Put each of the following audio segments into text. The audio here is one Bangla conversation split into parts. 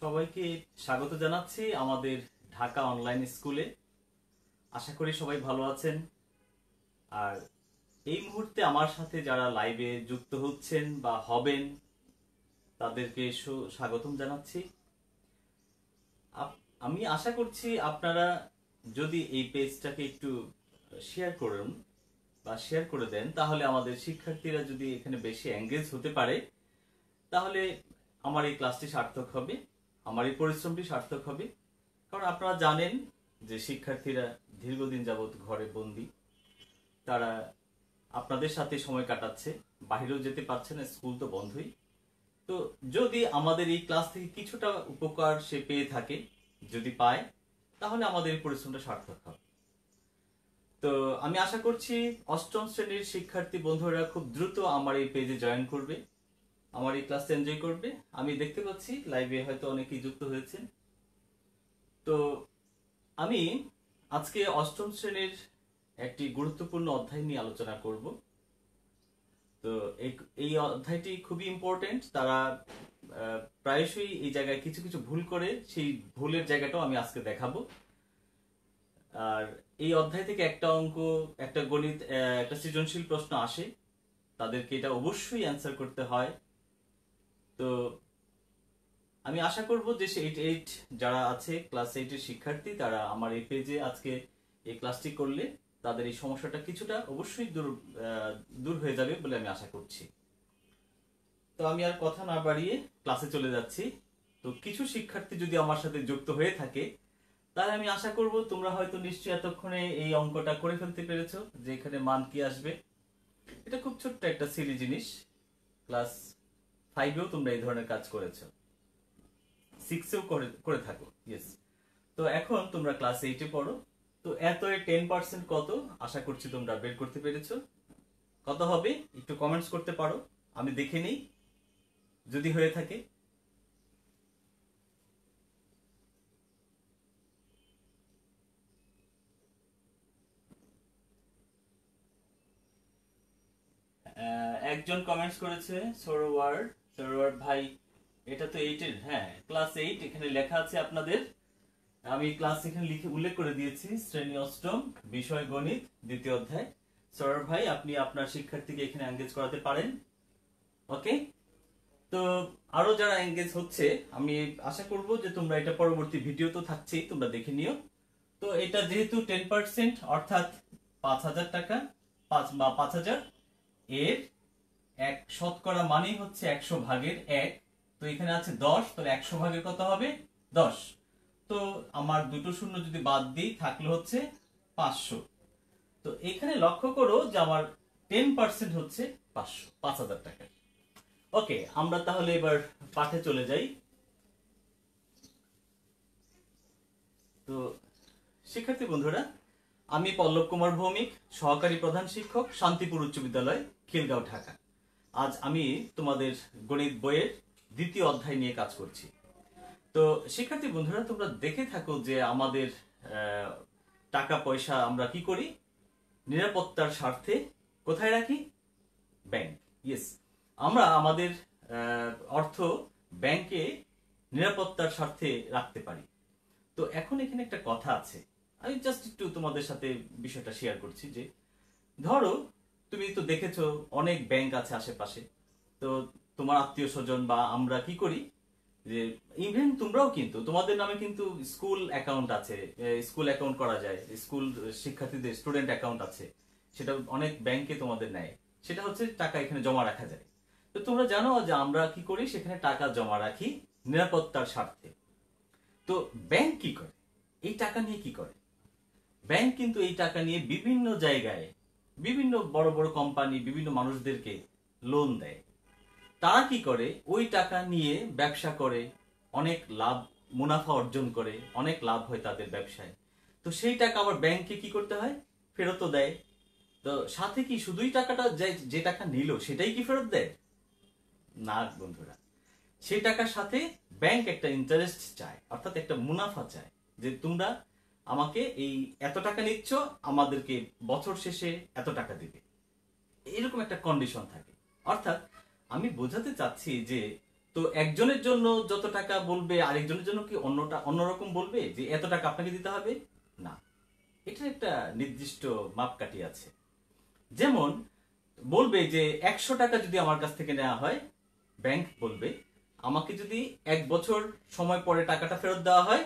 সবাইকে স্বাগত জানাচ্ছি আমাদের ঢাকা অনলাইন স্কুলে। আশা করি সবাই ভালো আছেন। আর এই মুহূর্তে আমার সাথে যারা লাইভে যুক্ত হচ্ছেন বা হবেন তাদেরকে স্বাগতম জানাচ্ছি। আমি আশা করছি আপনারা যদি এই পেজটাকে একটু শেয়ার করুন বা শেয়ার করে দেন, তাহলে আমাদের শিক্ষার্থীরা যদি এখানে বেশি এঙ্গেজ হতে পারে তাহলে আমার এই ক্লাসটি সার্থক হবে, আমার এই পরিশ্রমটি সার্থক হবে। কারণ আপনারা জানেন যে শিক্ষার্থীরা দীর্ঘদিন যাবৎ ঘরে বন্দি, তারা আপনাদের সাথে সময় কাটাচ্ছে, বাইরেও যেতে পারছে না, স্কুল তো বন্ধই। তো যদি আমাদের এই ক্লাস থেকে কিছুটা উপকার সে পেয়ে থাকে, যদি পায়, তাহলে আমাদের এই পরিশ্রমটা সার্থক হবে। তো আমি আশা করছি অষ্টম শ্রেণীর শিক্ষার্থী বন্ধুরা খুব দ্রুত আমার এই পেজে জয়েন করবে, আমার এই ক্লাসটা এনজয় করবে। আমি দেখতে পাচ্ছি লাইভে হয়তো অনেকেই যুক্ত হয়েছে। তো আমি আজকে অষ্টম শ্রেণীর একটি গুরুত্বপূর্ণ অধ্যায় নিয়ে আলোচনা করব। তো এই অধ্যায়টি খুবই ইম্পর্টেন্ট। তারা প্রায়শই এই জায়গায় কিছু কিছু ভুল করে, সেই ভুলের জায়গাটাও আমি আজকে দেখাবো। আর এই অধ্যায় থেকে একটা অঙ্ক, একটা গণিত, একটা সৃজনশীল প্রশ্ন আসে, তাদেরকে এটা অবশ্যই অ্যান্সার করতে হয়। তো আমি আশা করব যে 8 যারা আছে, ক্লাস 8 এর শিক্ষার্থী, তারা আমার এই পেজে আজকে এই ক্লাসটি করলে তাদের এই সমস্যাটা কিছুটা অবশ্যই দূর হয়ে যাবে বলে আমি আশা করছি। তো আমি আর কথা না বাড়িয়ে ক্লাসে চলে যাচ্ছি। তো কিছু শিক্ষার্থী যদি আমার সাথে যুক্ত হয়ে থাকে, তাহলে আমি আশা করব তোমরা হয়তো নিশ্চয়ই এতক্ষণে এই অঙ্কটা করে ফেলতে পেরেছো যে এখানে মান কি আসবে। এটা খুব ছোট্ট একটা সিলি জিনিস, ক্লাস 5এও তোমরা এই ধরনের কাজ করেছো, 6এও করে থাকো। ইয়েস। তো এখন তোমরা ক্লাস 8-এ পড়ো। তো এত 10% কত, আশা করছি তোমরা বের করতে পেরেছো। কত হবে একটু কমেন্টস করতে পারো, আমি দেখে নেই যদি হয়ে থাকে। একজন কমেন্টস করেছে, সরোয়ার ভাই, এটা তো 8-এর। হ্যাঁ, ক্লাস 8 এখানে লেখা আছে আপনাদের। আমি ক্লাস এখানে লিখে উল্লেখ করে দিয়েছি, শ্রেণী অষ্টম, বিষয় গণিত, দ্বিতীয় অধ্যায়। সরোয়ার ভাই, আপনি আপনার শিক্ষার্থীকে এখানে এঙ্গেজ করাতে পারেন। ওকে। তো আরো যারা এঙ্গেজ হচ্ছে, আমি আশা করব যে তোমরা এটা পরবর্তী ভিডিও তো থাকছেই, তোমরা দেখে নিও। তো এটা যেহেতু 10%, অর্থাৎ 5,000 টাকা, 5,000 এর শতকরা মানেই হচ্ছে 100 ভাগের 1। তো এখানে আছে 10, তাহলে 100 ভাগের কত হবে? 10। তো আমার দুটো শূন্য যদি বাদ দিই, থাকলে হচ্ছে 500। তো এখানে লক্ষ্য করো যে আমার 10% হচ্ছে 5,000 টাকা। ওকে, আমরা তাহলে এবার পাঠে চলে যাই। তো শিক্ষার্থী বন্ধুরা, আমি পল্লব কুমার ভৌমিক, সহকারী প্রধান শিক্ষক, শান্তিপুর উচ্চ বিদ্যালয়, খিলগাঁও, ঢাকা। আজ আমি তোমাদের গণিত বইয়ের দ্বিতীয় অধ্যায় নিয়ে কাজ করছি। তো শিক্ষার্থী বন্ধুরা, তোমরা দেখে থাকো যে আমাদের টাকা পয়সা আমরা কি করি? নিরাপত্তার স্বার্থে কোথায় রাখি? ব্যাংক। ইয়েস, আমরা আমাদের অর্থ ব্যাংকে নিরাপত্তার স্বার্থে রাখতে পারি। তো এখন এখানে একটা কথা আছে, আমি জাস্ট একটু তোমাদের সাথে বিষয়টা শেয়ার করছি। যে ধরো তুমি তো দেখেছো অনেক ব্যাংক আছে আশেপাশে। তো তোমার আত্মীয় স্বজন বা আমরা কি করি, যে ইভেন তোমরাও কিন্তু তোমাদের নামে কিন্তু স্কুল অ্যাকাউন্ট আছে, স্কুল অ্যাকাউন্ট করা যায়, স্কুল শিক্ষার্থীদের স্টুডেন্ট অ্যাকাউন্ট আছে, সেটা অনেক ব্যাংকে তোমাদের নেয়। সেটা হচ্ছে টাকা এখানে জমা রাখা যায়। তো তোমরা জানো যে আমরা কি করি, সেখানে টাকা জমা রাখি নিরাপত্তার স্বার্থে। তো ব্যাংক কি করে? এই টাকা নিয়ে কি করে? ব্যাংক কিন্তু এই টাকা নিয়ে বিভিন্ন জায়গায়, বিভিন্ন বড় বড় কোম্পানি, বিভিন্ন মানুষদেরকে লোন দেয়। তারা কি করে? ওই টাকা নিয়ে ব্যবসা করে, অনেক লাভ, মুনাফা অর্জন করে, অনেক লাভ হয় তাদের ব্যবসায়। তো সেই টাকা আবার ব্যাংকে কি করতে হয়? ফেরতও দেয়। তো সাথে কি শুধুই টাকাটা, যে টাকা নিল সেটাই কি ফেরত দেয়? না বন্ধুরা, সেই টাকার সাথে ব্যাংক একটা ইন্টারেস্ট চায়, অর্থাৎ একটা মুনাফা চায়, যে তোমরা আমাকে এই এত টাকা নিচ্ছ, আমাদেরকে বছর শেষে এত টাকা দিবে, এরকম একটা কন্ডিশন থাকে। অর্থাৎ আমি বোঝাতে চাচ্ছি যে তো একজনের জন্য যত টাকা বলবে আরেকজনের জন্য কি অন্যরকম বলবে যে এত টাকা আপনাকে দিতে হবে? না, এটার একটা নির্দিষ্ট মাপকাঠি আছে। যেমন বলবে যে 100 টাকা যদি আমার কাছ থেকে নেওয়া হয়, ব্যাংক বলবে আমাকে যদি 1 বছর সময় পরে টাকাটা ফেরত দেওয়া হয়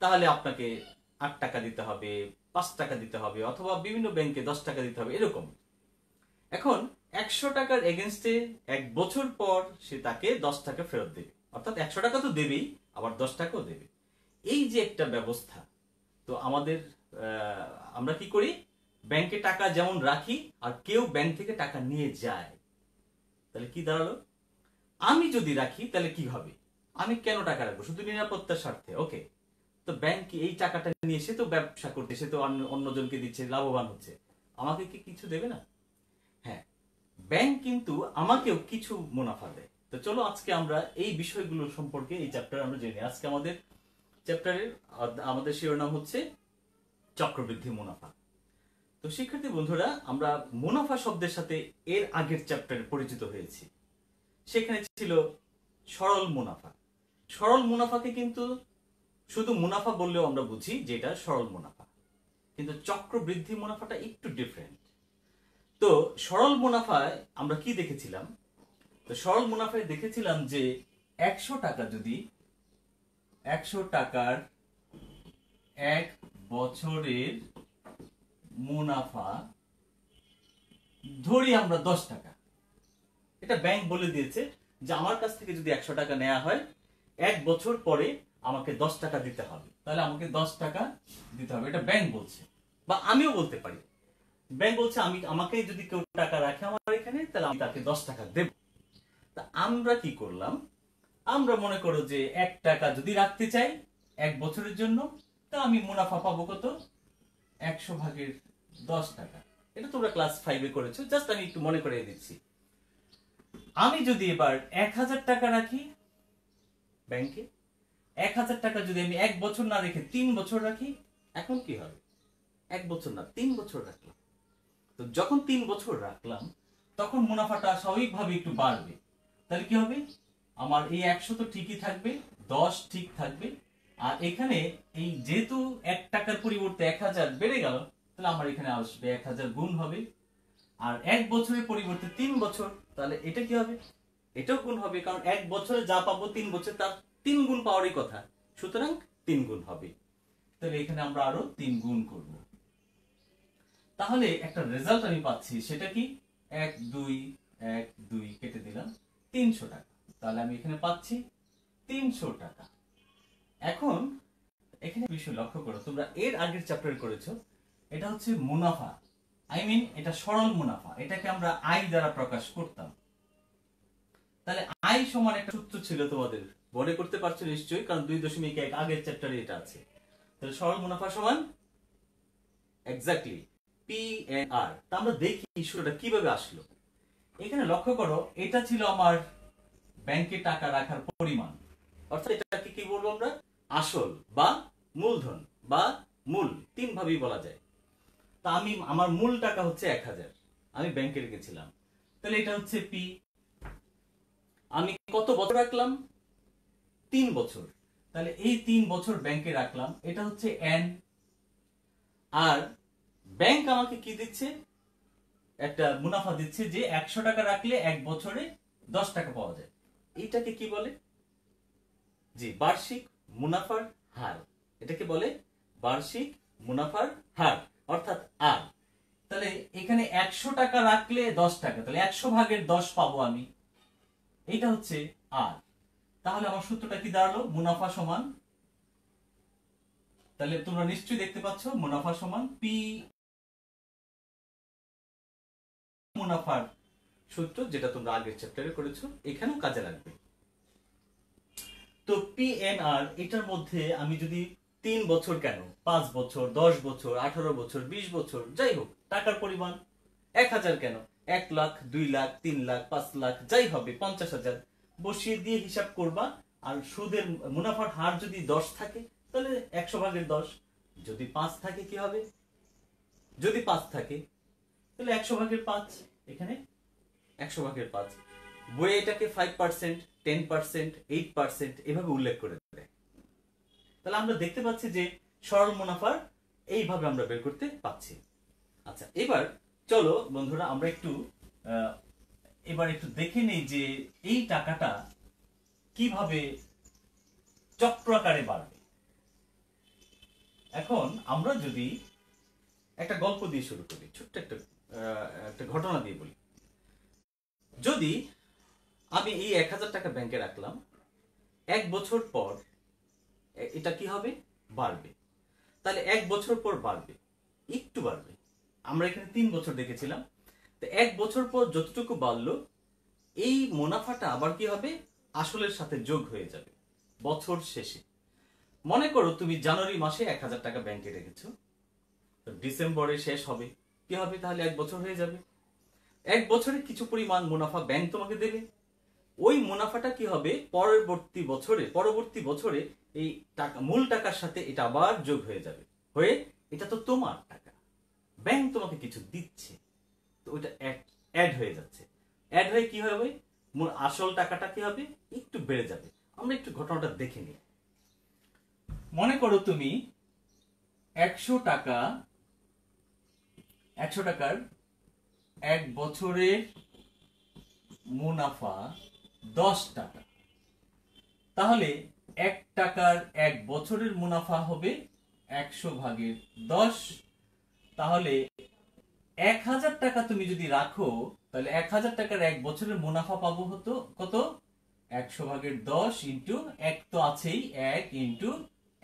তাহলে আপনাকে 8 টাকা দিতে হবে, 5 টাকা দিতে হবে, অথবা বিভিন্ন ব্যাংকে 10 টাকা দিতে হবে, এরকম। এখন 100 টাকার এগেনস্টে 1 বছর পর সে তাকে 10 টাকা ফেরত দেবে, অর্থাৎ 100 টাকা তো দেবেই, আবার 10 টাকাও দেবে। এই যে একটা ব্যবস্থা, তো আমরা কি করি, ব্যাংকে টাকা যেমন রাখি আর কেউ ব্যাংক থেকে টাকা নিয়ে যায়, তাহলে কি দাঁড়ালো, আমি যদি রাখি তাহলে কি হবে, আমি কেন টাকা রাখবো, শুধু নিরাপত্তার স্বার্থে, ওকে। তো ব্যাংক এই টাকাটা নিয়ে সে তো ব্যবসা করতে, সে তো অন্যজনকে দিচ্ছে, লাভবান হচ্ছে, আমাকে কি কিছু দেবে না? হ্যাঁ, ব্যাংক কিন্তু আমাকেও কিছু মুনাফা দেয়। তো চলো আজকে আমরা এই বিষয়গুলো সম্পর্কে এই চ্যাপ্টার আমরা জেনে, আজকে আমাদের চ্যাপ্টারের আমাদের শিরোনাম হচ্ছে চক্রবৃদ্ধি মুনাফা। তো শিক্ষার্থী বন্ধুরা, আমরা মুনাফা শব্দের সাথে এর আগের চ্যাপ্টারে পরিচিত হয়েছি। সেখানে ছিল সরল মুনাফা। সরল মুনাফাকে কিন্তু শুধু মুনাফা বললেও আমরা বুঝি যে এটা সরল মুনাফা, কিন্তু চক্রবৃদ্ধি মুনাফাটা একটু ডিফারেন্ট। তো সরল মুনাফায় আমরা কি দেখেছিলাম, তো সরল মুনাফায় দেখেছিলাম যে 100 টাকা যদি 100 টাকার 1 বছরের মুনাফা ধরি আমরা 10 টাকা, এটা ব্যাংক বলে দিয়েছে যে আমার কাছ থেকে যদি 100 টাকা নেওয়া হয় 1 বছর পরে আমাকে 10 টাকা দিতে হবে, তাহলে আমাকে 10 টাকা দিতে হবে, এটা ব্যাংক বলছে। বা আমিও বলতে পারি, ব্যাংক বলছে আমাকে যদি কেউ টাকা রাখে আমার এখানে, তাহলে আমি তাকে 10 টাকা দেব। তা আমরা কি করলাম, আমরা মনে করো যে 1 টাকা যদি রাখতে চাই 1 বছরের জন্য, তা আমি মুনাফা পাবো কত, 100 ভাগের 10 টাকা। এটা তোমরা ক্লাস 5 এ করেছো, জাস্ট আমি একটু মনে করিয়ে দিচ্ছি। আমি যদি এবার 1000 টাকা রাখি ব্যাংকে, 1000 টাকা যদি আমি 1 বছর না রেখে 3 বছর রাখি, এখন কি হবে, 1 বছর না 3 বছর রাখলাম। তো যখন 3 বছর রাখলাম তখন মুনাফাটা স্বাভাবিকভাবে একটু বাড়বে। তাহলে কি হবে, আমার এই 100 তো ঠিকই থাকবে, 10 ঠিক থাকবে, আর এখানে এই যেহেতু 1 টাকার পরিবর্তে 1000 বেড়ে গেল, তাহলে আমার এখানে আসবে 1000 গুণ হবে। আর 1 বছরের পরিবর্তে 3 বছর, তাহলে এটা কি হবে, এটাও গুণ হবে, কারণ 1 বছরে যা পাবো 3 বছর তার 3 গুণ পাওয়ারই কথা, সুতরাং 3 গুণ হবে। তাহলে এখানে আমরা আরো 3 গুণ করব, তাহলে একটা রেজাল্ট আমি পাচ্ছি, সেটা কি 1 2 1 2 কেটে দিলাম 300 টাকা, তাহলে আমি এখানে পাচ্ছি 300 টাকা। এখন এখানে বিষয় লক্ষ্য করো, তোমরা এর আগের চ্যাপ্টার করেছো, এটা হচ্ছে মুনাফা, এটা সরল মুনাফা, এটাকে আমরা আয় দ্বারা প্রকাশ করতাম। তাহলে আয় সমান একটা সূত্র ছিল, তোমাদের মনে করতে পারছো নিশ্চয়ই, কারণ 2.1 আগের চ্যাপ্টারে এটা আছে। তাহলে সরল মুনাফা সমান এক্স্যাক্টলি PNR। তা আমরা দেখি সূত্রটা কিভাবে আসলো। এখানে লক্ষ্য করো, এটা ছিল আমার ব্যাংকে টাকা রাখার পরিমাণ, অর্থাৎ এটাকে কি বলবো আমরা, আসল বা মূলধন বা মূল, 3 ভাবেই বলা যায়। তা আমার মূল টাকা হচ্ছে 1000, আমি ব্যাংকে রেখেছিলাম, তাহলে এটা হচ্ছে P। আমি কত বছর রাখলাম, 3 বছর, তাহলে এই 3 বছর ব্যাংকে রাখলাম, এটা হচ্ছে N। আর ব্যাংক আমাকে কি দিচ্ছে, একটা মুনাফা দিচ্ছে যে 100 টাকা রাখলে 1 বছরে 10 টাকা পাওয়া যায়, এইটাকে কি বলে, জি বার্ষিক মুনাফার হার, এটাকে বলে বার্ষিক মুনাফার হার, অর্থাৎ আর। তাহলে এখানে 100 টাকা রাখলে 10 টাকা, তাহলে 100 ভাগের 10 পাবো আমি, এইটা হচ্ছে আর। তাহলে আমার সূত্রটা কি দাঁড়ালো, মুনাফা সমান, তাহলে তোমরা নিশ্চয়ই দেখতে পাচ্ছ মুনাফা সমান P, মুনাফার সূত্র যেটা তোমরা আগের চ্যাপ্টারে করেছো, এখানেও কাজে লাগবে। তো PNR, এটার মধ্যে আমি যদি 3 বছর কেন, 5 বছর, 10 বছর, 18 বছর, 20 বছর, যাই হোক, টাকার পরিমাণ 1000 কেন, 1 লাখ, 2 লাখ, 3 লাখ, 5 লাখ, যাই হবে, 50,000 বসিয়ে দিয়ে হিসাব করবা। আর সুদের মুনাফার হার যদি 10 থাকে তাহলে 100 ভাগের 10, যদি 5 থাকে কি হবে, যদি 5 থাকে তাহলে 100 ভাগের 5, এখানে 100 ভাগের 5, বইয়ে এটাকে 5%, 10%, 8% এভাবে উল্লেখ করে দেয়। তাহলে আমরা দেখতে পাচ্ছি যে সরল মুনাফার এইভাবে আমরা বের করতে পাচ্ছি। আচ্ছা, এবার চলো বন্ধুরা আমরা এবার একটু দেখে নেই যে এই টাকাটা কিভাবে চক্রাকারে বাড়বে। এখন আমরা যদি একটা গল্প দিয়ে শুরু করি, ছোট্ট একটা ঘটনা দিয়ে বলি। যদি আমি এই 1000 টাকা ব্যাংকে রাখলাম, 1 বছর পর এটা কি হবে? বাড়বে। তাহলে 1 বছর পর বাড়বে, একটু বাড়বে। আমরা এখানে 3 বছর দেখেছিলাম। তো 1 বছর পর যতটুকু বাড়লো, এই মুনাফাটা আবার কি হবে? আসলের সাথে যোগ হয়ে যাবে বছর শেষে। মনে করো তুমি জানুয়ারি মাসে 1000 টাকা ব্যাংকে রেখেছো, তো ডিসেম্বরে শেষ হবে, কি হবে? তাহলে 1 বছর হয়ে যাবে। 1 বছরে কিছু পরিমাণ মুনাফা ব্যাংক তোমাকে দেবে। ওই মুনাফাটা কি হবে? পরবর্তী বছরে এই টাকা, মূল টাকার সাথে এটা আবার যোগ হয়ে যাবে, হয়ে এটা তো তোমার টাকা, ব্যাংক তোমাকে কিছু দিচ্ছে, তো ওইটা অ্যাড হয়ে যাচ্ছে। অ্যাড হয়ে কি হবে? আসল টাকাটা কি হবে? একটু বেড়ে যাবে। আমরা একটু ঘটনাটা দেখে নিই। মনে করো তুমি 100 টাকার 1 বছরের মুনাফা 10 টাকা। তাহলে 1 টাকার 1 বছরের মুনাফা হবে 100/10। তাহলে 1000 টাকা তুমি যদি রাখো, তাহলে 1000 টাকার 1 বছরের মুনাফা পাবো হতো কত? 100/10 ইন্টু 1 তো আছেই, 1 ইন্টু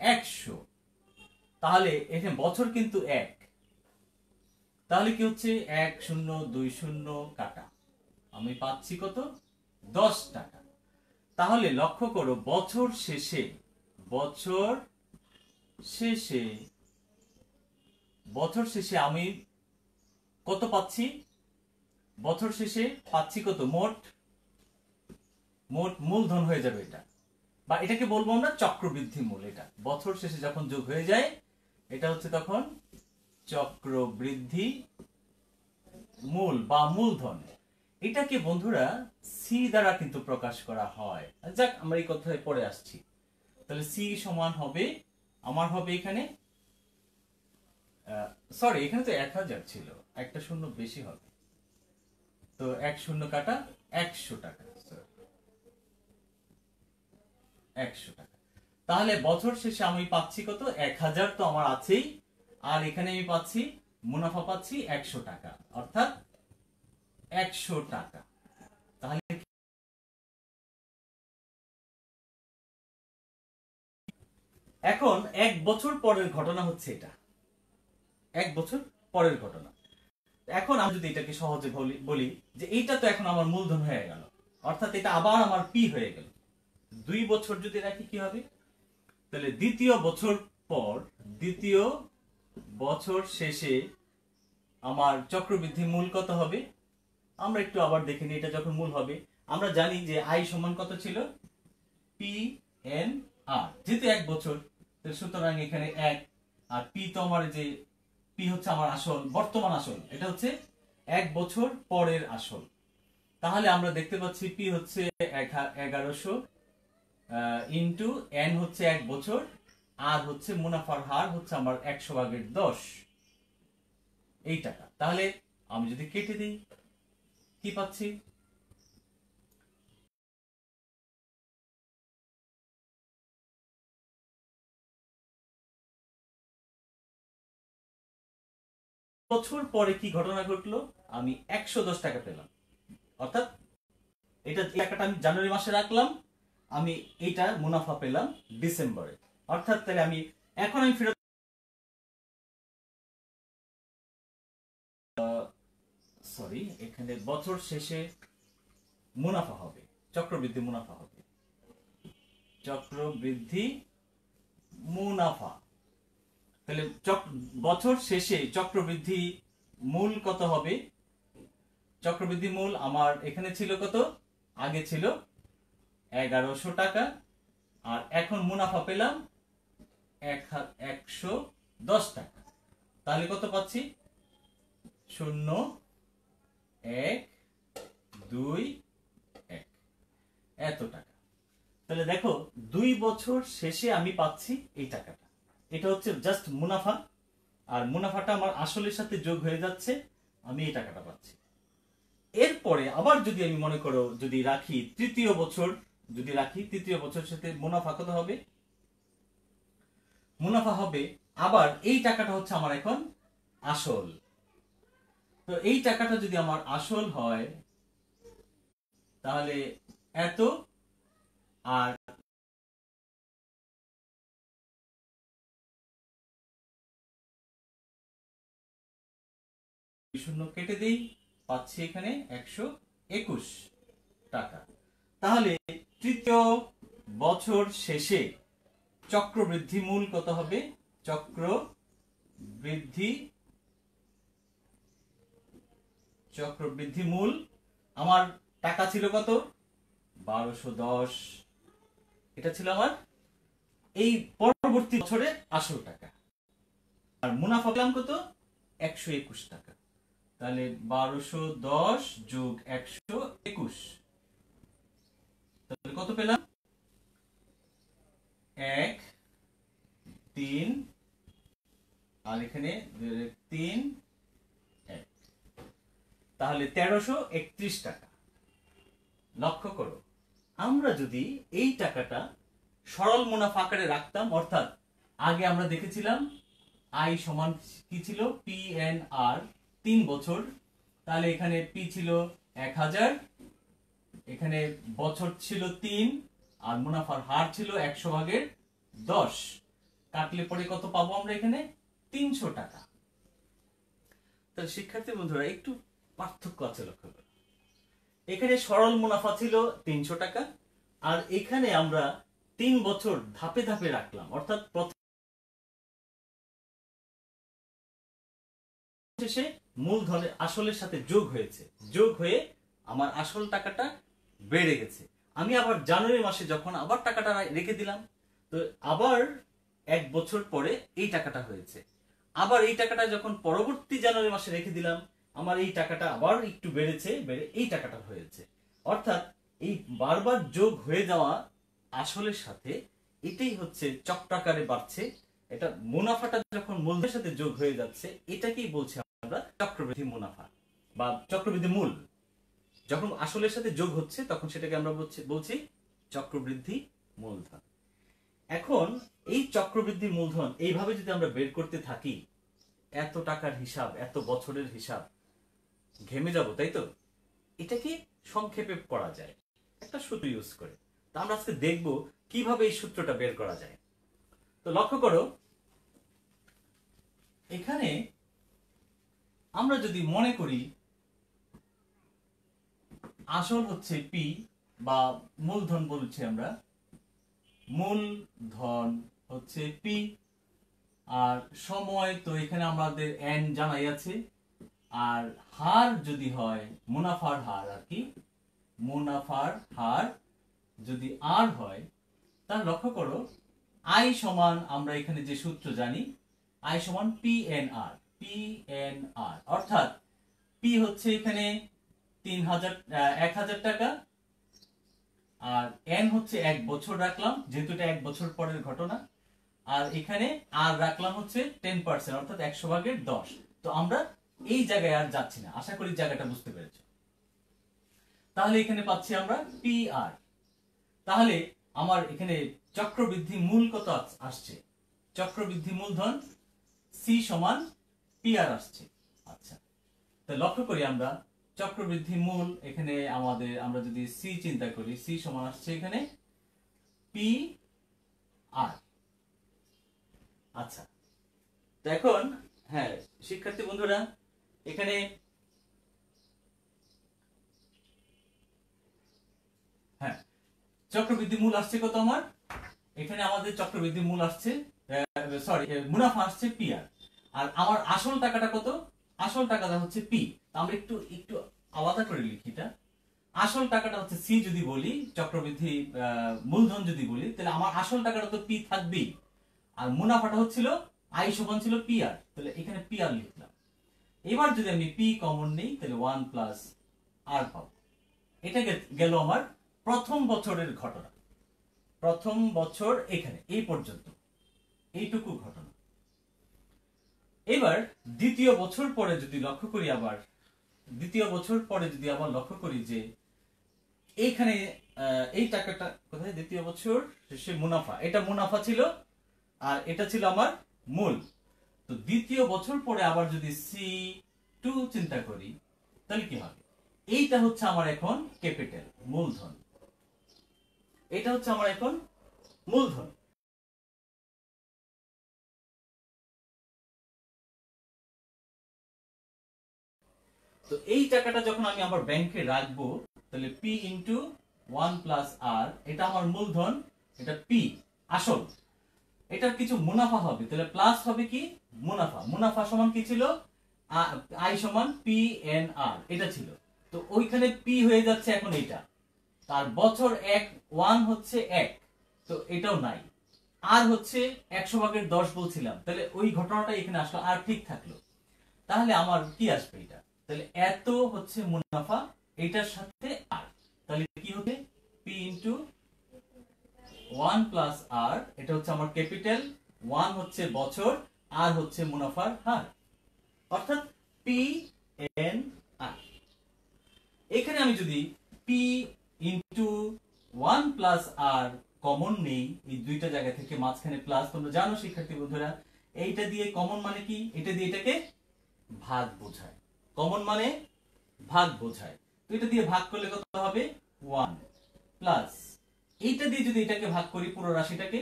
100। তাহলে এখানে বছর কিন্তু 1, তাহলে কি হচ্ছে? 1020 কাটা, আমি পাচ্ছি কত? 10 টাকা। তাহলে লক্ষ্য করো, বছর শেষে আমি কত পাচ্ছি? বছর শেষে পাচ্ছি কত? মোট মূলধন হয়ে যাবে এটা, বা এটাকে বলবো আমরা চক্রবৃদ্ধি মূল। এটা বছর শেষে যখন যোগ হয়ে যায়, এটা হচ্ছে তখন চক্রবৃদ্ধি মূল বা মূলধন। এটাকে বন্ধুরা সি দ্বারা কিন্তু প্রকাশ করা হয়। যাক, আমরা এই কথায় পরে আসছি। তাহলে সি সমান হবে, আমার হবে এখানে, সরি এখানে তো 1000 ছিল, একটা শূন্য বেশি হবে, তো 1 শূন্য কাটা 100 টাকা। 100 টাকা। তাহলে বছর শেষে আমি পাচ্ছি কত? 1000 তো আমার আছেই, আর এখানে আমি পাচ্ছি মুনাফা পাচ্ছি 100 টাকা, অর্থাৎ 100 টাকা। তাহলে এখন 1 বছর পরের ঘটনা হচ্ছে এটা, 1 বছর পরের ঘটনা। এখন আমি যদি এটাকে সহজে বলি যে এইটা তো এখন আমার মূলধন হয়ে গেল, অর্থাৎ এটা আবার আমার পি হয়ে গেল। 2 বছর যদি রাখি কি হবে? তাহলে দ্বিতীয় বছর শেষে আমার চক্রবৃদ্ধি মূল কত হবে? আমরা একটু আবার দেখে নিই। এটা যখন মূল হবে, আমরা জানি যে আই সমান কত ছিল? পি এন আর, যেহেতু 1 বছর, সুতরাং এখানে 1, আর পি তো আমার যে পি হচ্ছে আমার আসল, বর্তমান আসল, এটা হচ্ছে 1 বছর পরের আসল। তাহলে আমরা দেখতে পাচ্ছি পি হচ্ছে 1100 ইন্টু এন হচ্ছে 1 বছর, আর হচ্ছে মুনাফার হার হচ্ছে আমার 100/10, এই টাকা। তাহলে আমি যদি কেটে দিই, কি পাচ্ছি? বছর পরে কি ঘটনা ঘটলো? আমি 110 টাকা পেলাম, অর্থাৎ এটা টাকাটা আমি জানুয়ারি মাসে রাখলাম, আমি এইটা মুনাফা পেলাম ডিসেম্বরে। অর্থাৎ তাহলে এখন আমি ফেরত, সরি এখানে বছর শেষে মুনাফা হবে, চক্রবৃদ্ধি মুনাফা হবে, চক্রবৃদ্ধি মুনাফা। তাহলে বছর শেষে চক্রবৃদ্ধি মূল কত হবে? চক্রবৃদ্ধি মূল আমার এখানে ছিল কত? আগে ছিল 1100 টাকা, আর এখন মুনাফা পেলাম 110 টাকা। তাহলে কত পাচ্ছি? 0, 1, 2, 1। এত টাকা। তাহলে দেখো 2 বছর শেষে আমি পাচ্ছি এই টাকাটা, এটা হচ্ছে জাস্ট মুনাফা, আর মুনাফাটা আমার আসলের সাথে যোগ হয়ে যাচ্ছে, আমি এই টাকাটা পাচ্ছি। এরপরে আবার যদি আমি মনে করো যদি রাখি তৃতীয় বছর, যদি রাখি তৃতীয় বছর সাথে মুনাফা কত হবে? মুনাফা হবে আবার এই টাকাটা হচ্ছে আমার এখন আসল। তো এই টাকাটা যদি আমার আসল হয় তাহলে এত, আর শূন্য কেটে দেই, পাচ্ছি এখানে 121 টাকা। তাহলে তৃতীয় বছর শেষে চক্রবৃদ্ধি মূল কত হবে? চক্রবৃদ্ধি মূল আমার টাকা ছিল কত? 1210। এটা ছিল আমার এই পরবর্তী বছরের আসল টাকা। আর মুনাফা পেলাম কত? 121 টাকা। তাহলে 1210 যোগ 121, তাহলে কত পেলাম? 1 3, আর এখানে 3 1, তাহলে 1331 টাকা। লক্ষ্য করো, আমরা যদি এই টাকাটা সরল মুনাফা আকারে রাখতাম, অর্থাৎ আগে আমরা দেখেছিলাম আই সমান কি ছিল? PNR 3 বছর, তাহলে এখানে পি ছিল 1000, এখানে বছর ছিল 3, আর মুনাফার হার ছিল 100/10। কাটলে পরে কত পাবো আমরা? এখানে 300 টাকা। তাহলে শিক্ষার্থী বন্ধুরা একটু পার্থক্য আছে, লক্ষ্য করো। এখানে সরল মুনাফা ছিল 300 টাকা, আর এখানে আমরা 3 বছর ধাপে ধাপে রাখলাম, অর্থাৎ শেষে মূলধনের আসলের সাথে যোগ হয়েছে, যোগ হয়ে আমার আসল টাকাটা বেড়ে গেছে। আমি আবার জানুয়ারি মাসে যখন আবার টাকাটা রেখে দিলাম, তো আবার 1 বছর পরে এই টাকাটা হয়েছে। আবার এই টাকাটা যখন পরবর্তী জানুয়ারি মাসে রেখে দিলাম, আমার এই টাকাটা আবার একটু বেড়েছে, বেড়ে এই টাকাটা হয়েছে। অর্থাৎ এই বারবার যোগ হয়ে যাওয়া আসলের সাথে এটাই হচ্ছে চক্রাকারে বাড়ছে। এটা মুনাফাটা যখন মূলধনের সাথে যোগ হয়ে যাচ্ছে, এটাকেই বলছি আমরা চক্রবৃদ্ধি মুনাফা বা চক্রবৃদ্ধি মূল। যখন আসলের সাথে যোগ হচ্ছে তখন সেটাকে আমরা বলছি চক্রবৃদ্ধি মূলধন। এখন এই চক্রবৃদ্ধি মূলধন এইভাবে যদি আমরা বের করতে থাকি, এত টাকার হিসাব, এত বছরের হিসাব, ঘেমে যাব, তাই তো? এটাকে সংক্ষেপে করা যায় একটা সূত্র ইউজ করে। তা আমরা আজকে দেখব কিভাবে এই সূত্রটা বের করা যায়। তো লক্ষ্য করো, এখানে আমরা যদি মনে করি আসল হচ্ছে পি বা মূলধন বলছি আমরা, মূলধন হচ্ছে পি, আর সময় তো এখানে আমাদের এন জানাই আছে, আর হার যদি হয় মুনাফার হার, আর কি মুনাফার হার যদি আর হয়, তাহলে লক্ষ্য করো আই সমান আমরা এখানে যে সূত্র জানি, আই সমান PNR। অর্থাৎ পি হচ্ছে এখানে 1000 টাকা, আর এন হচ্ছে 1 বছর রাখলাম, যেহেতু এটা 1 বছর পরের ঘটনা, আর এখানে আর রাখলাম হচ্ছে 10%, অর্থাৎ 100/10। তো আমরা এই জায়গায় আর যাচ্ছি না, আশা করি জায়গাটা বুঝতে পেরেছো। তাহলে এখানে পাচ্ছি আমরা PR। তাহলে আমার এখানে চক্রবৃদ্ধি মূল কত আসছে? চক্রবৃদ্ধি মূলধন সি সমান PR আসছে। আচ্ছা, তো লক্ষ্য করি আমরা চক্রবৃদ্ধি মূল এখানে আমাদের, আমরা যদি সি চিন্তা করি, সি সমান আসছে এখানে PR। আচ্ছা, তো এখন হ্যাঁ শিক্ষার্থী বন্ধুরা, এখানে হ্যাঁ চক্রবৃদ্ধি মূল আসছে কত আমার? এখানে আমাদের চক্রবৃদ্ধি মূল আসছে, সরি মুনাফা আসছে PR, আর আমার আসল টাকাটা কত? আসল টাকাটা হচ্ছে পি। আমরা একটু একটু আলাদা করে লিখি এটা। আসল টাকাটা হচ্ছে সি যদি বলি, চক্রবৃদ্ধি মূলধন যদি বলি, তাহলে আমার আসল টাকাটা তো পি থাকবেই, আর মুনাফাটা হচ্ছিল আই সমান ছিল PR, তাহলে এখানে PR লিখলাম। এবার যদি আমি পি কমন নেই, তাহলে 1 + R পাবো। এটা গেল আমার প্রথম বছরের ঘটনা, প্রথম বছর এখানে এই পর্যন্ত এইটুকু ঘটনা। এবার দ্বিতীয় বছর পরে যদি লক্ষ্য করি, আবার দ্বিতীয় বছর পরে যদি আবার লক্ষ্য করি যে এইখানে এই টাকাটা কোথায়, দ্বিতীয় বছর শেষে মুনাফা, এটা মুনাফা ছিল আর এটা ছিল আমার মূল। তো দ্বিতীয় বছর পরে আবার যদি C2 চিন্তা করি তাহলে কি হবে, এইটা হচ্ছে আমার এখন ক্যাপিটাল, মূলধন, এটা হচ্ছে আমার এখন মূলধন। তো এই টাকাটা যখন আমি আমার ব্যাংকে রাখবো তাহলে P ইন্টু 1+R, এটা আমার মূলধন, এটা P আসল, এটার কিছু মুনাফা হবে, তাহলে প্লাস হবে কি মুনাফা, মুনাফা সমান কি ছিল, I সমান PNR, এটা ছিল। তো ওইখানে P হয়ে যাচ্ছে এখন এটা, তার বছর 1 হচ্ছে 1, তো এটাও নাই। আর হচ্ছে 100/10 বলছিলাম, তাহলে ওই ঘটনাটা এখানে আসলো, আর ঠিক থাকলো। তাহলে আমার কি আসবে এটা, তাহলে এত হচ্ছে মুনাফা, এটার সাথে আর, তাহলে কি হবে P ইন্টু 1+R, এটা হচ্ছে আমার ক্যাপিটাল, 1 হচ্ছে বছর, আর হচ্ছে মুনাফার হার, অর্থাৎ PNR। এখানে আমি যদি P ইন্টু 1+R কমন নেই এই দুইটা জায়গা থেকে, মাঝখানে প্লাস, তোমরা জানো শিক্ষার্থী বন্ধুরা এইটা দিয়ে কমন মানে কি, এটা দিয়ে এটাকে ভাগ বোঝায়, কমন মানে ভাগ বোঝায়। তো এটা দিয়ে ভাগ করলে কত হবে 1 প্লাস, এইটা দিয়ে যদি এটাকে ভাগ করি পুরো রাশিটাকে,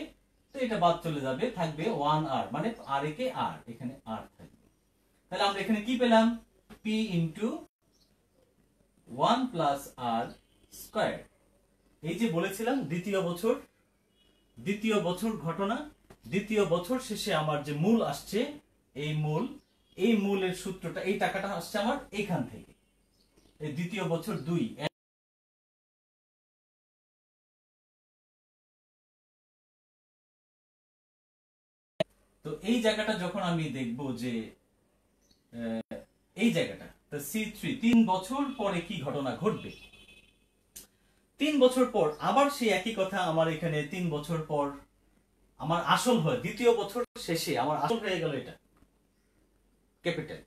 তো এটা বাদ চলে যাবে, থাকবে 1R, মানে আর একে আর, এখানে আর থাকবে। তাহলে আমরা এখানে কি পেলাম, P ইন্টু 1+R স্কয়ার। এই যে বলেছিলাম দ্বিতীয় বছর ঘটনা, দ্বিতীয় বছর শেষে আমার যে মূল আসছে, এই মূলের সূত্রটা, এই টাকাটা আসছে আমার এখান থেকে, এই দ্বিতীয় বছর 2। তো এই জায়গাটা যখন আমি দেখব যে এই জায়গাটা, তো C3 3 বছর পরে কি ঘটনা ঘটবে, 3 বছর পর আবার সেই একই কথা, আমার এখানে 3 বছর পর আমার আসল হয়, দ্বিতীয় বছর শেষে আমার আসল হয়ে গেল, এটা ক্যাপিটাল,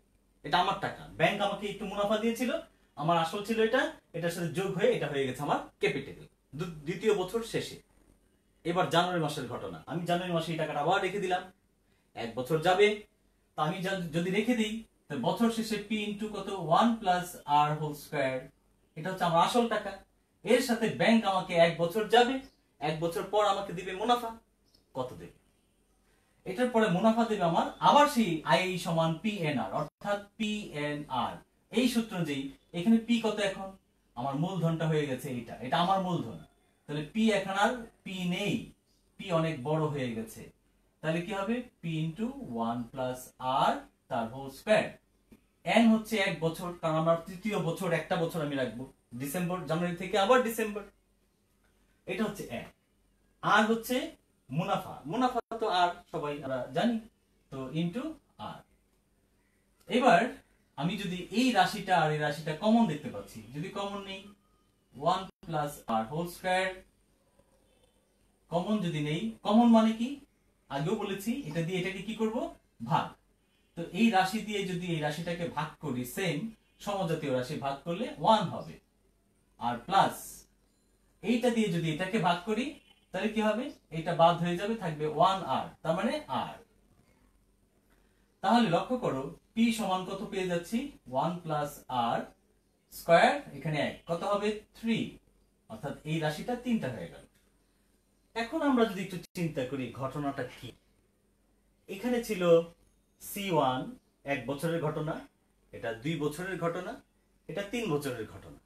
এটা আমার টাকা, ব্যাংক আমাকে একটু মুনাফা দিয়েছিল, আমার আসল ছিল এটা, এটার সাথে যোগ হয়ে এটা হয়ে গেছে আমার ক্যাপিটাল দ্বিতীয় বছর শেষে। এবার জানুয়ারি মাসের ঘটনা, আমি জানুয়ারি মাসে এই টাকাটা আবার রেখে দিলাম, 1 বছর যাবে, তা আমি যদি রেখে দিই, বছর শেষে P ইন্টু কত 1+R হোল স্কয়ার, এটা হচ্ছে আমার আসল টাকা, এর সাথে ব্যাংক আমাকে 1 বছর যাবে, 1 বছর পর আমাকে দিবে মুনাফা, কত দেবে, এটার পরে মুনাফা দেবে আমার আবার সেই I সমান PNR, অর্থাৎ PNR এই সূত্র অনুযায়ী এখানে P কত, এখন আমার মূলধনটা হয়ে গেছে এটা, এটা আমার মূলধন, তাহলে P এখন আর P নেই, P অনেক বড় হয়ে গেছে, তাহলে কি হবে P ইন্টু 1+R তার হোল স্কয়ার। N হচ্ছে 1 বছর, কারণ আমার তৃতীয় বছর, একটা বছর আমি রাখবো, ডিসেম্বর, জানুয়ারি থেকে আবার ডিসেম্বর, এটা হচ্ছে N। আর হচ্ছে মুনাফা, মুনাফা তো আর সবাই আমরা জানি, তো ইনটু আর। এবার আমি যদি এই রাশিটা আর এই রাশিটা কমন দেখতে পাচ্ছি, যদি কমন নেই 1+R হোল স্কয়ার, কমন যদি নেই, কমন মানে কি আগেও বলেছি, এটা দিয়ে এটাকে কি করব ভাগ, তো এই রাশি দিয়ে যদি এই রাশিটাকে ভাগ করি, সেম সমজাতীয় রাশি ভাগ করলে 1 হবে, আর প্লাস এইটা দিয়ে যদি এটাকে ভাগ করি তাহলে কি হবে, এটা বাদ হয়ে যাবে, থাকবে 1R, তার মানে R। তাহলে লক্ষ্য করো P সমান কত পেয়ে যাচ্ছি, 1+R স্কয়ার, এখানে 1, কত হবে 3, অর্থাৎ এই রাশিটা 3টা হয়ে গেল। এখন আমরা যদি একটু চিন্তা করি ঘটনাটা কি, এখানে ছিল C1 1 বছরের ঘটনা, এটা 2 বছরের ঘটনা, এটা 3 বছরের ঘটনা।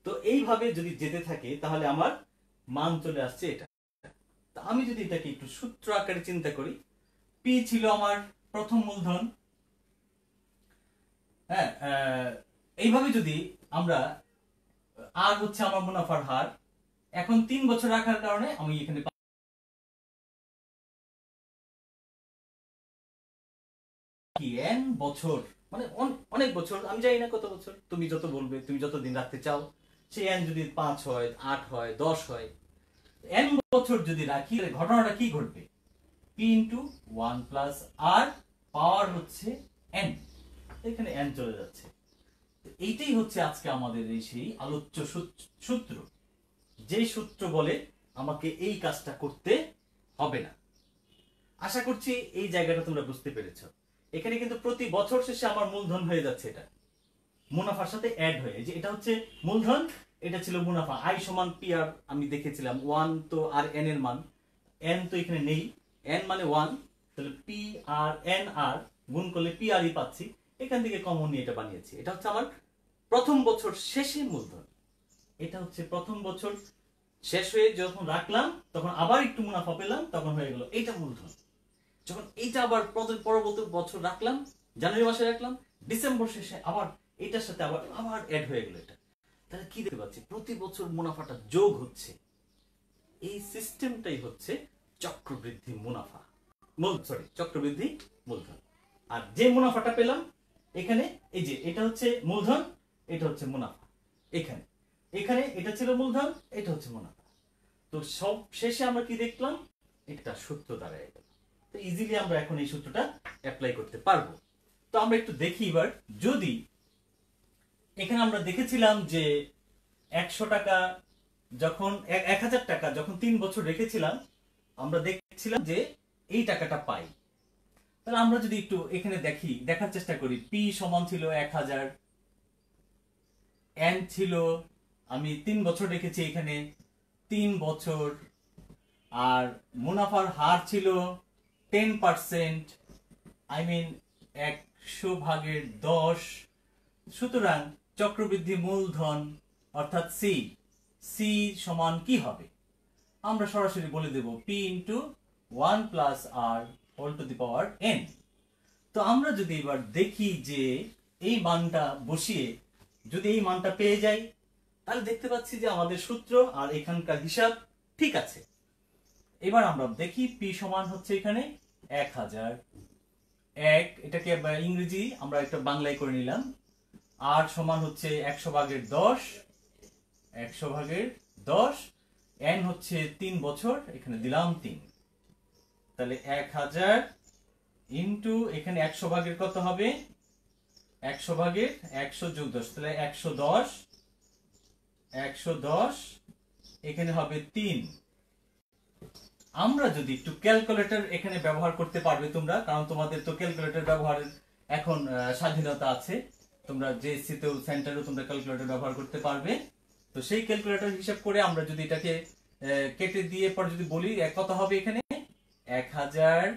তো এইভাবে যদি যেতে থাকে তাহলে আমার মান চলে আসছে এটা। তা আমি যদি এটাকে একটু সূত্র আকারে চিন্তা করি, P ছিল আমার প্রথম মূলধন, হ্যাঁ, এইভাবে যদি আমরা, আর হচ্ছে আমার মুনাফার হার, এখন 3 বছর রাখার কারণে আমি এখানে কি n বছর, মানে অনেক বছর, আমি জানি না কত বছর, তুমি যত বলবে, তুমি যত দিন রাখতে চাও সেই n যদি 5 হয়, 8 হয়, 10 হয়, n বছর যদি রাখি ঘটনাটা কি ঘটবে? p ইনটু 1 প্লাস r পাওয়ার হচ্ছে n, এখানে n চলে যাচ্ছে। এইটাই হচ্ছে আজকে আমাদের এই সেই আলোচ্য সূত্র, যে সূত্র বলে আমাকে এই কাজটা করতে হবে না। আশা করছি এই জায়গাটা তোমরা বুঝতে পেরেছ। এখানে কিন্তু প্রতি বছর শেষে আমার মূলধন হয়ে যাচ্ছে, এটা মুনাফার সাথে অ্যাড হয়ে, যে এটা হচ্ছে মূলধন, এটা ছিল মুনাফা। আই সমান পি আর আমি দেখেছিলাম 1, তো আর এন এর মান, এন তো এখানে নেই, এন মানে 1, তাহলে পি আর এন আর গুণ করলে পি আর ই পাচ্ছি, এখান থেকে কমন নিয়ে এটা বানিয়েছি। এটা হচ্ছে আমার প্রথম বছর শেষে মূলধন। এটা হচ্ছে প্রথম বছর শেষ হয়ে যখন রাখলাম তখন আবার একটু মুনাফা পেলাম, তখন হয়ে গেল এটা মূলধন। যখন এইটা আবার পরবর্তী বছর রাখলাম, জানুয়ারি মাসে রাখলাম, ডিসেম্বর শেষে আবার এটার সাথে আবার অ্যাড হয়ে গেল এটা। তাহলে কি দেখতে পাচ্ছি? প্রতি বছর মুনাফাটা যোগ হচ্ছে। এই সিস্টেমটাই হচ্ছে চক্রবৃদ্ধি মুনাফা, চক্রবৃদ্ধি মূলধন। আর যে মুনাফাটা পেলাম এখানে, এই যে এটা হচ্ছে মূলধন, এটা হচ্ছে মুনাফা। এখানে এখানে এটা ছিল মূলধন, এটা হচ্ছে মুনাফা। তো সব শেষে আমরা কি দেখলাম? একটা সূত্র দাঁড়ায় গেল। তো ইজিলি আমরা এখন এই সূত্রটা অ্যাপ্লাই করতে পারবো। তো আমরা একটু দেখি এবার, যদি এখানে আমরা দেখেছিলাম যে 100 টাকা যখন 1000 টাকা যখন 3 বছর রেখেছিলাম, আমরা দেখছিলাম যে এই টাকাটা পাই। তাহলে আমরা যদি একটু এখানে দেখার চেষ্টা করি, পি সমান ছিল 1000, এন ছিল, আমি 3 বছর রেখেছি এখানে 3 বছর, আর মুনাফার হার ছিল 10%, আই মিন 100/10। সুতরাং চক্রবৃদ্ধি মূলধন অর্থাৎ সি সমান কি হবে? আমরা সরাসরি বলে দেব p into 1 plus r whole to the power n। তো আমরা যদি এবার দেখি যে এই মানটা বসিয়ে যদি এই মানটা পেয়ে যাই, তাহলে দেখতে পাচ্ছি যে আমাদের সূত্র আর এখানকার হিসাব ঠিক আছে। এবার আমরা দেখি p সমান হচ্ছে এখানে 1000, এটাকে ইংরেজি আমরা একটা বাংলায় করে নিলাম, আর সমান হচ্ছে 100/10, 100/10, n হচ্ছে 3 বছর, এখানে দিলাম 3। তাহলে 1000 ইনটু এখানে 100 কত হবে? 100/100 যোগ 10, তাহলে 110 এখানে হবে 3। আমরা যদি একটু ক্যালকুলেটর এখানে ব্যবহার করতে পারবে তোমরা, কারণ তোমাদের তো ক্যালকুলেটর ব্যবহারের এখন স্বাধীনতা আছে, তোমরা জেএসসি তে সেন্টারেও তোমরা ক্যালকুলেটর ব্যবহার করতে পারবে। তো সেই ক্যালকুলেটর হিসাব করে আমরা যদি এটাকে কেটে দিয়ে পর যদি বলি কত হবে, এখানে 1000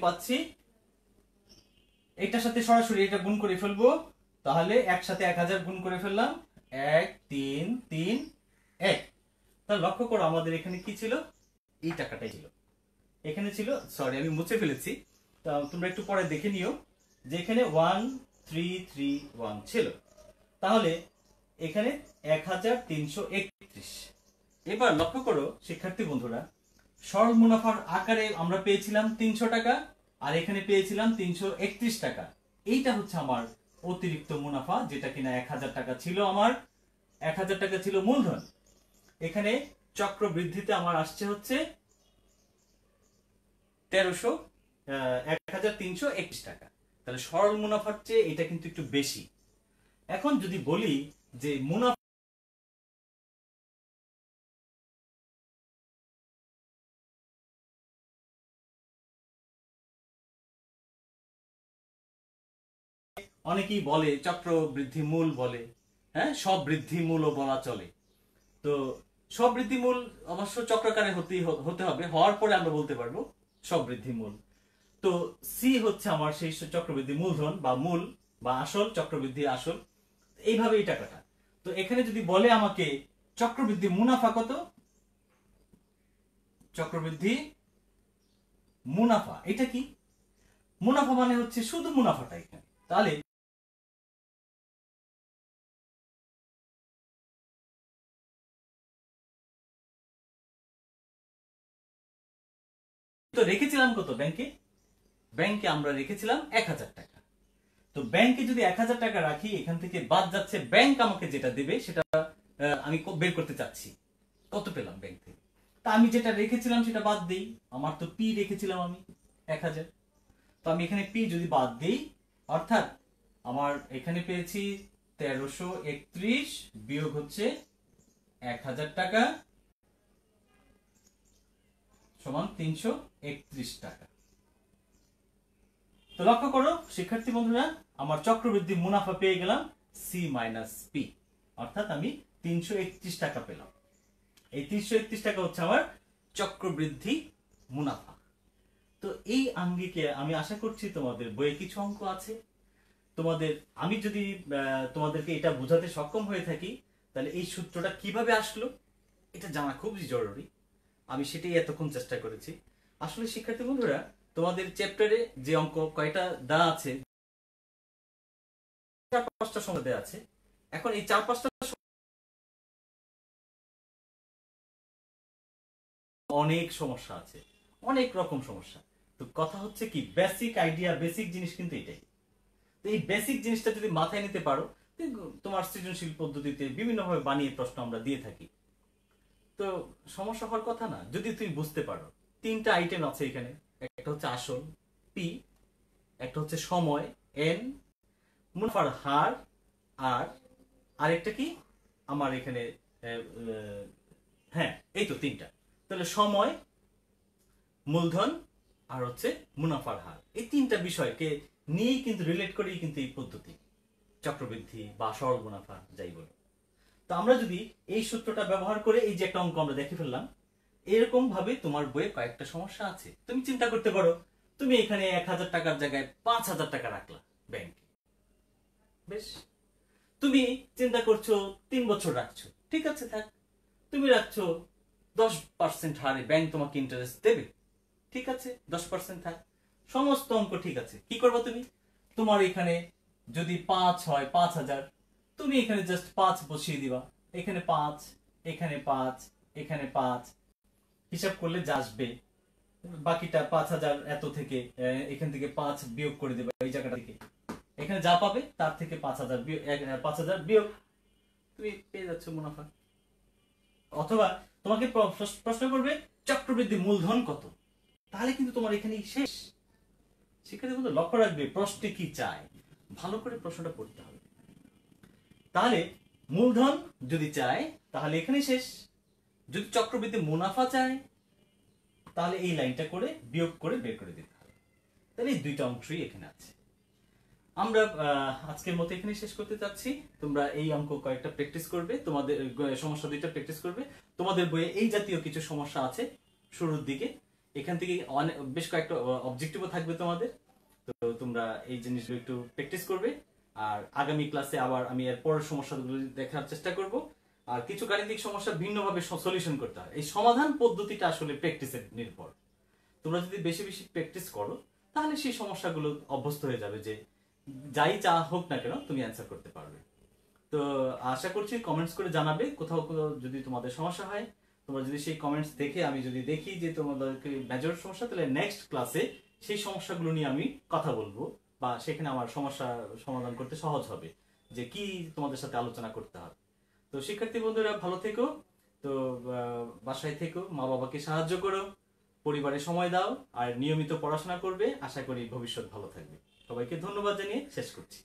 পাচ্ছি, এটার সাথে সরাসরি এটা গুণ করে ফেলবো। তাহলে একসাথে 1000 গুণ করে ফেললাম, 1 3 3 1। তাহলে লক্ষ্য করো আমাদের এখানে কি ছিল? এই টাকাটাই ছিল এখানে ছিল, সরি আমি মুছে ফেলেছি, তো তোমরা একটু পরে দেখে নিও যে এখানে 1331 ছিল। তাহলে এখানে 1331। এবার লক্ষ্য করো শিক্ষার্থী বন্ধুরা, সরল মুনাফার আকারে আমরা পেয়েছিলাম 300 টাকা, আর এখানে পেয়েছিলাম 331 টাকা। এইটা হচ্ছে আমার অতিরিক্ত মুনাফা, যেটা কিনা 1000 টাকা ছিল আমার, 1000 টাকা ছিল মূলধন। এখানে চক্রবৃদ্ধিতে আমার আসছে হচ্ছে 1331 টাকা। তাহলে সরল মুনাফার চেয়ে এটা কিন্তু একটু বেশি। এখন যদি বলি যে মুনাফা অনেকেই বলে চক্রবৃদ্ধি মূল বলে, হ্যাঁ সব বৃদ্ধি মূলও বলা চলে। তো সব বৃদ্ধি মূল অবশ্য চক্রাকারে হতে হবে, হওয়ার পরে আমরা বলতে পারবো সব বৃদ্ধি মূল। তো সি হচ্ছে আমার সেই চক্রবৃদ্ধি মূলধন বা মূল বা আসল, চক্রবৃদ্ধি আসল, এইভাবে এই টাকাটা। তো এখানে যদি বলে আমাকে চক্রবৃদ্ধি মুনাফা কত, চক্রবৃদ্ধি মুনাফা এটা কি? মুনাফা মানে হচ্ছে শুধু মুনাফাটা এখানে। তাহলে তো রেখেছিলাম কত ব্যাংকে? ব্যাংকে আমরা রেখেছিলাম 1000 টাকা। তো ব্যাংকে যদি 1000 টাকা রাখি, এখান থেকে বাদ যাচ্ছে ব্যাংক আমাকে যেটা দেবে সেটা আমি বের করতে চাচ্ছি। কত পেলাম ব্যাংক থেকে? তা আমি যেটা রেখেছিলাম সেটা বাদ দেই। আমার তো পি রেখেছিলাম আমি 1000। তো আমি এখানে পি যদি বাদ দেই, অর্থাৎ আমার এখানে পেয়েছি 1331 বিয়োগ হচ্ছে 1000 টাকা সমান 331 টাকা। তো লক্ষ্য করো শিক্ষার্থী বন্ধুরা, আমার চক্রবৃদ্ধি মুনাফা পেয়ে গেলাম সি মাইনাস পি, অর্থাৎ আমি 331 টাকা পেলাম। এই 331 টাকা হচ্ছে আমার চক্রবৃদ্ধি মুনাফা। তো এই আঙ্গিকে আমি আশা করছি তোমাদের বইয়ে কিছু অঙ্ক আছে। আমি যদি তোমাদেরকে এটা বোঝাতে সক্ষম হয়ে থাকি, তাহলে এই সূত্রটা কিভাবে আসলো এটা জানা খুবই জরুরি। আমি সেটাই এতক্ষণ চেষ্টা করেছি। আসলে শিক্ষার্থী বন্ধুরা, তোমাদের চ্যাপ্টারে যে অঙ্ক কয়টা দেওয়া আছে, 4-5টা সময় দেওয়া আছে। এখন এই 4-5টা অনেক সমস্যা আছে, অনেক রকম সমস্যা। তো কথা হচ্ছে কি, বেসিক আইডিয়া, বেসিক জিনিস কিন্তু এটাই। তো এই বেসিক জিনিসটা যদি মাথায় নিতে পারো, তোমার সৃজনশীল পদ্ধতিতে বিভিন্নভাবে বানিয়ে প্রশ্ন আমরা দিয়ে থাকি। তো সমস্যা হওয়ার কথা না, যদি তুমি বুঝতে পারো। 3টা আইটেম আছে এখানে, একটা হচ্ছে আসল পি, একটা হচ্ছে সময় এন, মুনাফার হার আর আরেকটা কি আমার এখানে, হ্যাঁ এই তো 3টা। তাহলে সময়, মূলধন আর হচ্ছে মুনাফার হার, এই 3টা বিষয়কে নিয়েই কিন্তু রিলেট করেই কিন্তু এই পদ্ধতি, চক্রবৃদ্ধি বা সরল মুনাফা যাই বলো। তো আমরা যদি এই সূত্রটা ব্যবহার করে এই যে একটা অঙ্ক আমরা দেখে ফেললাম, এরকম ভাবে তোমার বইয়ে কয়েকটা সমস্যা আছে। তুমি চিন্তা করতে পারো, তুমি এখানে 1000 টাকার জায়গায় 5000 টাকা রাখলা ব্যাংকে, বেশ। তুমি চিন্তা করছো 3 বছর রাখছো, ঠিক আছে থাক। তুমি রাখছো 10% হারে, ব্যাংক তোমাকে ইন্টারেস্ট দেবে, ঠিক আছে 10% থাক। সমস্ত অঙ্ক ঠিক আছে। কি করবে তুমি? তোমার এখানে যদি 5 হয় 5000, তুমি এখানে জাস্ট 5 বসিয়ে দিবা। এখানে 5, এখানে 5, এখানে 5, হিসাব করলে যা আসবে বাকিটা 5000 এত থেকে এখান থেকে 5 বিয়োগ করে দেবে এই জায়গাটা থেকে। এখানে যা পাবে তার থেকে 5000 বিয়োগ, 5000 বিয়োগ, তুমি পেয়ে যাচ্ছ মুনাফা। অথবা তোমাকে প্রশ্ন করবে চক্রবৃদ্ধি মূলধন কত, তাহলে কিন্তু তোমার এখানেই শেষ। শিক্ষার্থী বন্ধু লক্ষ্য রাখবে প্রশ্নে কি চায়, ভালো করে প্রশ্নটা পড়তে হবে। তাহলে মূলধন যদি চায় তাহলে এখানে শেষ। যদি চক্রবৃদ্ধি মুনাফা চায় তাহলে এই লাইনটা করে বিয়োগ করে বের করে দিতে হবে। তাহলে এই 2টা অংশই এখানে আছে। আমরা আজকের মতো এখানে শেষ করতে চাচ্ছি। তোমরা এই অঙ্ক কয়েকটা প্র্যাকটিস করবে, তোমাদের সমস্যা 2টা প্র্যাকটিস করবে। তোমাদের বইয়ে এই জাতীয় কিছু সমস্যা আছে শুরুর দিকে, এখান থেকে বেশ কয়েকটা অবজেক্টিভও থাকবে তোমাদের। তো তোমরা এই জিনিসগুলো একটু প্র্যাকটিস করবে। আর আগামী ক্লাসে আবার আমি এর পরের সমস্যাগুলো দেখার চেষ্টা করব। আর কিছু গাণিতিক সমস্যা ভিন্নভাবে সলিউশন করতে হয়। এই সমাধান পদ্ধতিটা আসলে প্র্যাকটিসের নির্ভর। তোমরা যদি বেশি বেশি প্র্যাকটিস করো তাহলে সেই সমস্যাগুলো অভ্যস্ত হয়ে যাবে, যে যাই চা হোক না কেন তুমি অ্যান্সার করতে পারবে। তো আশা করছি কমেন্টস করে জানাবে কোথাও কোথাও যদি তোমাদের সমস্যা হয়। তোমরা যদি সেই কমেন্টস দেখে আমি যদি দেখি যে তোমাদেরকে মেজর সমস্যা, তাহলে নেক্সট ক্লাসে সেই সমস্যাগুলো নিয়ে আমি কথা বলবো, বা সেখানে আমার সমস্যা সমাধান করতে সহজ হবে, যে কি তোমাদের সাথে আলোচনা করতে হবে। তো শিক্ষার্থী বন্ধুরা ভালো থেকো। তো বাসায় থেকো, মা বাবাকে সাহায্য করো, পরিবারে সময় দাও, আর নিয়মিত পড়াশোনা করবে। আশা করি ভবিষ্যৎ ভালো থাকবে। সবাইকে ধন্যবাদ জানিয়ে শেষ করছি।